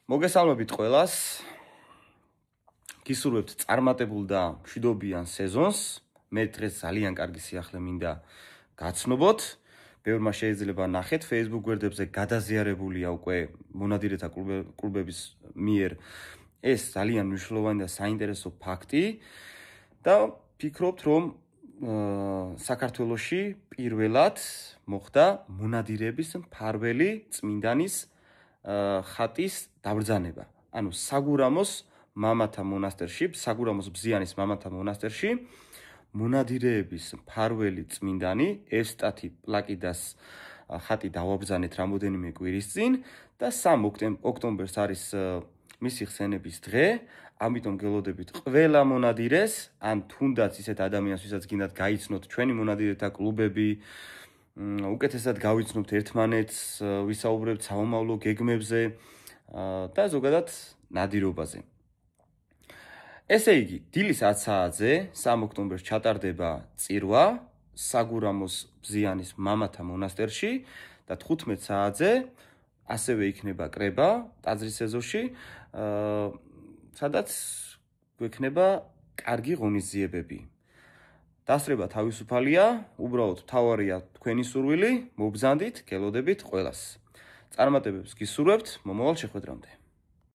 მოგესალმებით ყველას. გისურვებთ წარმატებულ და მშვიდობიან სეზონს. მე დღეს ძალიან კარგი სიახლე მინდა გაცნობოთ. ბევრმა შეიძლება ნახეთ Facebook გვერდებზე გადაზიარებულია უკვე მონადირეთა კლუბების მიერ ეს ძალიან მნიშვნელოვანი და საინტერესო ფაქტი და ფიქრობთ რომ საქართველოში პირველად მოხდა მონადირეების მფარველი წმინდანის ხატის დაბრძანება. ანუ საგურამოს მამათა მონასტერში, საგურამოს ბზიანის მამათა მონასტერში მონადირეების მფარველი წმინდანი ევსტათი პლაკიდას ხატი დავაბრძანეთ რამოდენიმე კვირის წინ და 3 ოქტომბერს არის მისი ხსენების დღე. ამიტომ გელოდებით ყველა მონადირეს, ან თუნდაც ისეთ ადამიანს, ვისაც გინდათ გაიცნოთ ჩვენი მონადირეთა კლუბები, უკეთესად გავიცნობთ ერთმანეთს, ვისაუბრებთ სამომავლო გეგმებზე და ზოგადად ნადირობაზე. ესე იგი, დილის 10 საათზე 3 ოქტომბერს ჩატარდება წირვა საგურამოს ბზიანის მამათა მონასტერში და 15 საათზე ასევე იქნება კრება ტაძრის ეზოში, სადაც გვექნება კარგი ღონისძიებები. დასწრება თავისუფალია, უბრალოდ მთავარია თქვენი სურვილი, მობრძანდით, გელოდებით ყველას. წარმატებებს გისურვებთ, მომავალ შეხვედრამდე.